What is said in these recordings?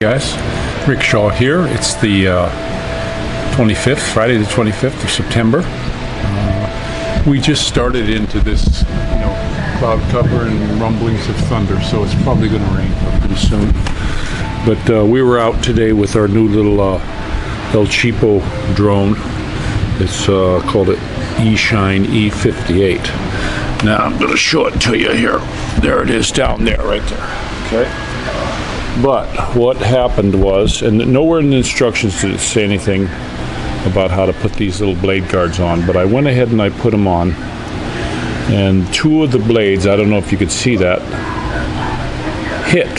Guys, Rick Shaw here. It's the 25th, Friday the 25th of September. We just started into this, cloud cover and rumblings of thunder, so it's probably going to rain pretty soon. But we were out today with our new little El Cheapo drone. It's called it eShine E58. Now I'm going to show it to you here. There it is down there, right there. Okay. But what happened was, and nowhere in the instructions did it say anything about how to put these little blade guards on, but I went ahead and I put them on, and two of the blades, I don't know if you could see that, hit.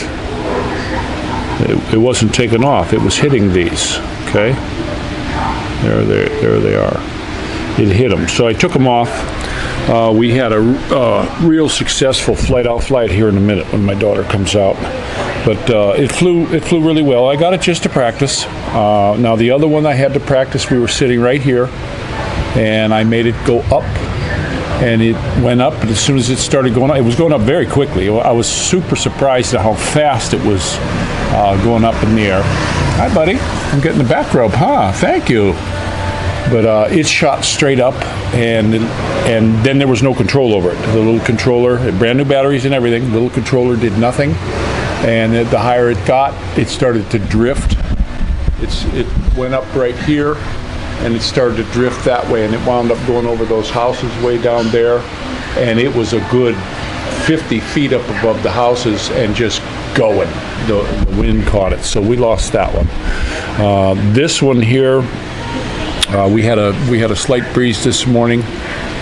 It wasn't taken off, it was hitting these, okay? There they are. It hit them. So I took them off. We had a real successful flight. I'll fly it here in a minute when my daughter comes out. But it flew really well. I got it just to practice. Now the other one I had to practice, we were sitting right here, and I made it go up, and it went up. And as soon as it started going up, it was going up very quickly. I was super surprised at how fast it was going up in the air. Hi, buddy. I'm getting the back rub, huh? Thank you. But it shot straight up, and then there was no control over it. The little controller, brand new batteries and everything, the little controller did nothing. And the higher it got, it started to drift. It went up right here, and it started to drift that way, and it wound up going over those houses way down there, and it was a good 50 feet up above the houses and just going. The wind caught it, so we lost that one. This one here, we had a slight breeze this morning,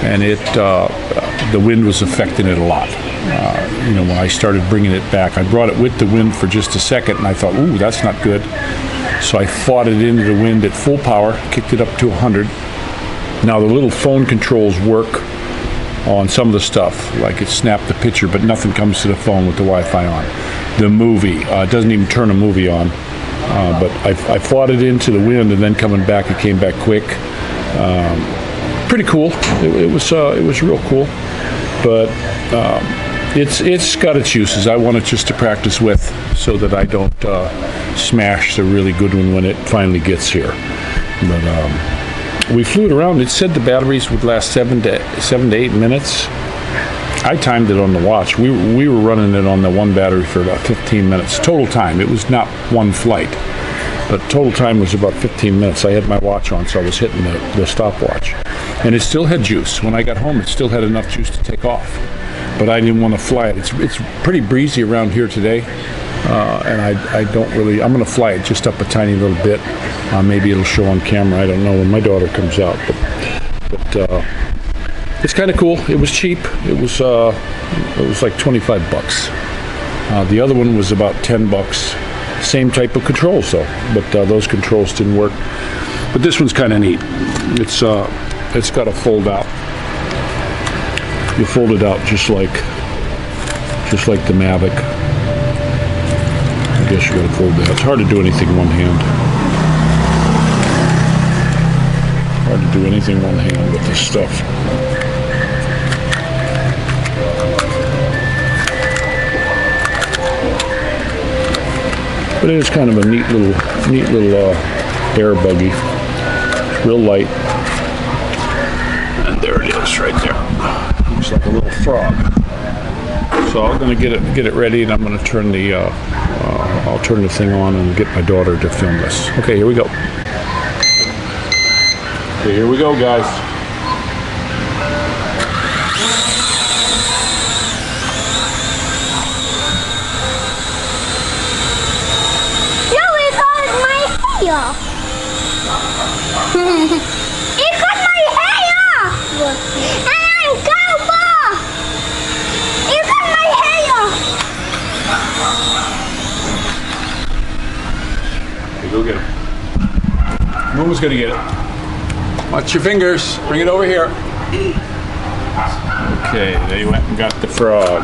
and the wind was affecting it a lot. When I started bringing it back, I brought it with the wind for just a second, and I thought, ooh, that's not good. So I fought it into the wind at full power, kicked it up to 100. Now the little phone controls work on some of the stuff, like it snapped the picture, but nothing comes to the phone with the Wi-Fi on. The movie, it doesn't even turn a movie on. But I fought it into the wind, and then coming back, it came back quick. Pretty cool. It was real cool. But it's got its uses. I want it just to practice with, so that I don't smash the really good one when it finally gets here. But we flew it around. It said the batteries would last 7 to 8 minutes. I timed it on the watch. We were running it on the one battery for about 15 minutes. Total time. It was not one flight, but total time was about 15 minutes. I had my watch on, so I was hitting the stopwatch. And it still had juice. When I got home, it still had enough juice to take off. But I didn't want to fly it. It's pretty breezy around here today, and I don't really. I'm going to fly it just up a tiny little bit. Maybe it'll show on camera. I don't know when my daughter comes out. But it's kind of cool. It was cheap. It was like $25. The other one was about $10. Same type of controls though, but those controls didn't work. But this one's kind of neat. It's got a fold out. You fold it out just like the Mavic. I guess you got to fold that. It's hard to do anything one hand. Hard to do anything one hand with this stuff. But it is kind of a neat little air buggy. It's real light. And there it is right there. Looks like a little frog. So I'm going to get it ready, and I'm going to turn I'll turn the thing on and get my daughter to film this. Okay, here we go. Okay, here we go, guys. It cut my hair off! And I'm cowboy! It cut my hair off! Okay, go get it. Moon's gonna get it. Watch your fingers. Bring it over here. Okay, they went and got the frog.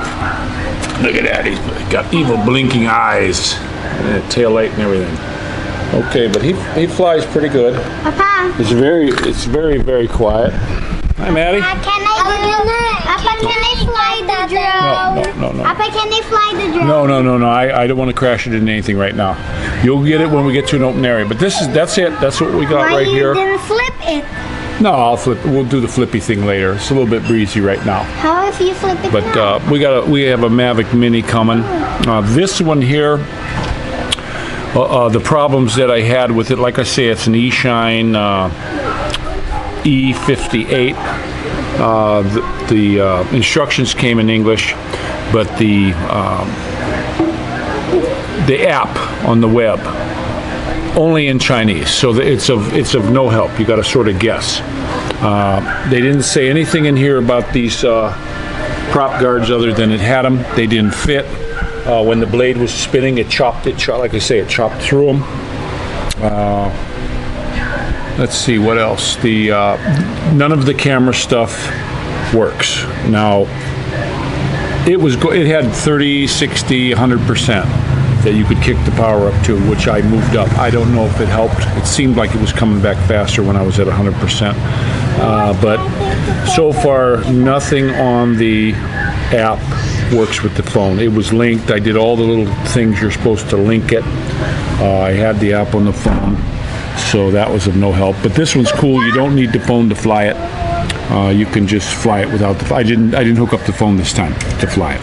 Look at that. He's got evil blinking eyes. And a tail light and everything. Okay, but he flies pretty good. Papa. It's very, very quiet. Hi, Maddie. Can I fly the drone. No. Papa, can they fly the drone? No. I don't want to crash it into anything right now. You'll get it when we get to an open area. But that's it. That's what we got Why right you here. didn't flip it? No, I'll flip. We'll do the flippy thing later. It's a little bit breezy right now. How if you flip it But now? we have a Mavic Mini coming. This one here, the problems that I had with it, like I say, it's an eShine E58. The instructions came in English, but the app on the web only in Chinese, so it's of no help. You got to sort of guess. They didn't say anything in here about these prop guards other than it had them. They didn't fit. When the blade was spinning, it chopped. Like I say, it chopped through them. Let's see what else. None of the camera stuff works. Now, it had 30, 60, 100% that you could kick the power up to, which I moved up. I don't know if it helped. It seemed like it was coming back faster when I was at 100%. But so far, nothing on the app works with the phone. It was linked. I did all the little things you're supposed to link it. I had the app on the phone, so that was of no help. But this one's cool. You don't need the phone to fly it. You can just fly it without the. I didn't hook up the phone this time to fly it.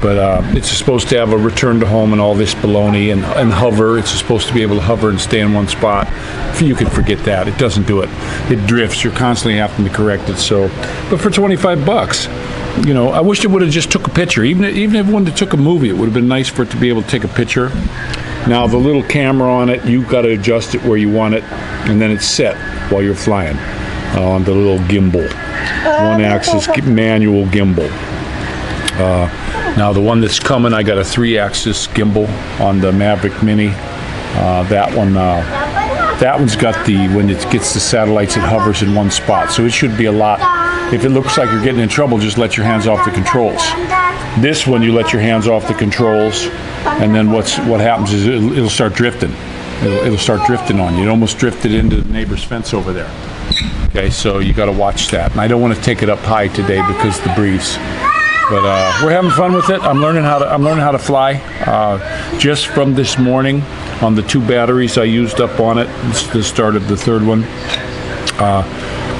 But it's supposed to have a return to home and all this baloney and hover. It's supposed to be able to hover and stay in one spot. You could forget that. It doesn't do it. It drifts. You're constantly having to correct it. So, but for $25, you know, I wish it would have just took a picture. Even if one took a movie, it would have been nice for it to be able to take a picture. Now the little camera on it, you've got to adjust it where you want it, and then it's set while you're flying on the little gimbal, one-axis manual gimbal. Now the one that's coming, I got a 3-axis gimbal on the Mavic Mini. That one's got when it gets the satellites, it hovers in one spot. So it should be a lot. If it looks like you're getting in trouble, just let your hands off the controls. This one, you let your hands off the controls, and then what happens is it'll start drifting. It'll start drifting on you. It almost drifted into the neighbor's fence over there. Okay, so you got to watch that. And I don't want to take it up high today because of the breeze. But we're having fun with it. I'm learning how to fly. Just from this morning, on the 2 batteries I used up on it, it's the start of the 3rd one.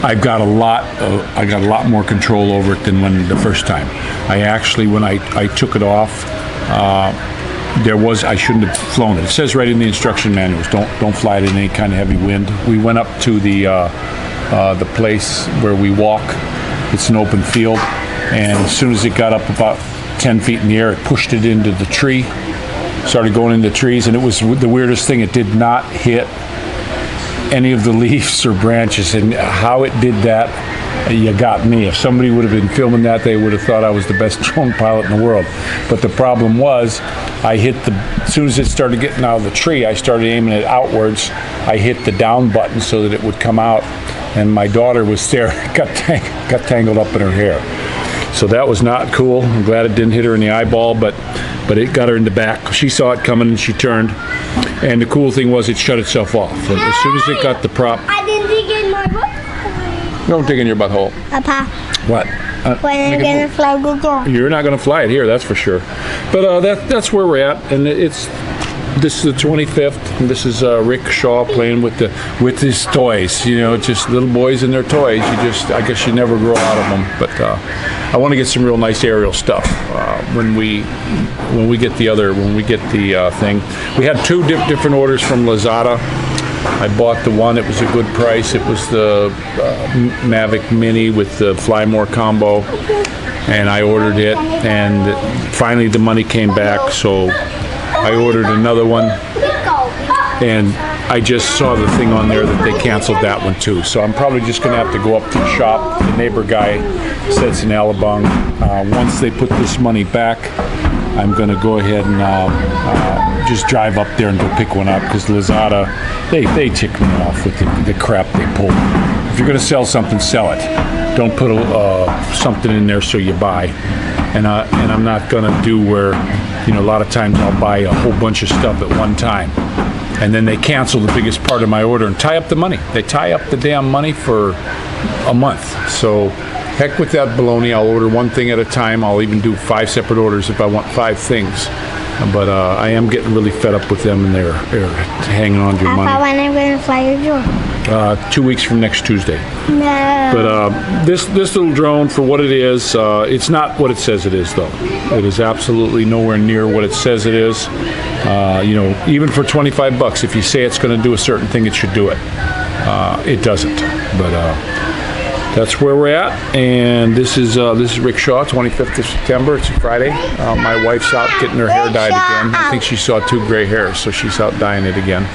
I've got a lot more control over it than the first time. I actually, when I took it off, I shouldn't have flown it. It says right in the instruction manuals, don't fly it in any kind of heavy wind. We went up to the place where we walk. It's an open field. And as soon as it got up about 10 feet in the air, it pushed it into the tree, started going into the trees, and it was the weirdest thing. It did not hit any of the leaves or branches, and how it did that, you got me. If somebody would have been filming that, they would have thought I was the best drone pilot in the world. But the problem was, as soon as it started getting out of the tree, I started aiming it outwards. I hit the down button so that it would come out, and my daughter was there, got tangled up in her hair. So that was not cool. I'm glad it didn't hit her in the eyeball, but it got her in the back. She saw it coming and she turned. And the cool thing was it shut itself off. And as soon as it got the prop. I didn't dig in my butt. Don't dig in your butthole. Papa, What? when I'm gonna fly the drone. You're not going to fly it here, that's for sure. But that's where we're at. And this is the 25th. And this is Rick Shaw playing with his toys. You know, just little boys and their toys. I guess you never grow out of them. But I want to get some real nice aerial stuff when we get the thing. We had 2 different orders from Lazada. I bought the one. It was a good price. It was the Mavic Mini with the Fly More combo, and I ordered it. And finally, the money came back, so I ordered another one, and I just saw the thing on there that they canceled that one too. So I'm probably just going to have to go up to the shop. The neighbor guy sits in Alabang. Once they put this money back, I'm going to go ahead and just drive up there and go pick one up, because Lazada, they tick me off with the crap they pull. If you're going to sell something, sell it. Don't put something in there so you buy. And I'm not going to do where, you know, a lot of times I'll buy a whole bunch of stuff at one time, and then they cancel the biggest part of my order and tie up the money. They tie up the damn money for a month. So heck with that baloney. I'll order one thing at a time. I'll even do 5 separate orders if I want 5 things. But I am getting really fed up with them, and they're hanging on to your Papa, money. when are we gonna fly your drone? 2 weeks from next Tuesday. No. But this little drone, for what it is, it's not what it says it is, though. It is absolutely nowhere near what it says it is. You know, even for $25, if you say it's going to do a certain thing, it should do it. It doesn't. But that's where we're at. And this is Rick Shaw, 25th of September. It's a Friday. My wife's out getting her hair dyed again. I think she saw 2 gray hairs, so she's out dyeing it again.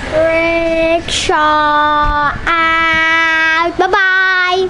Rickshaw out. Bye-bye.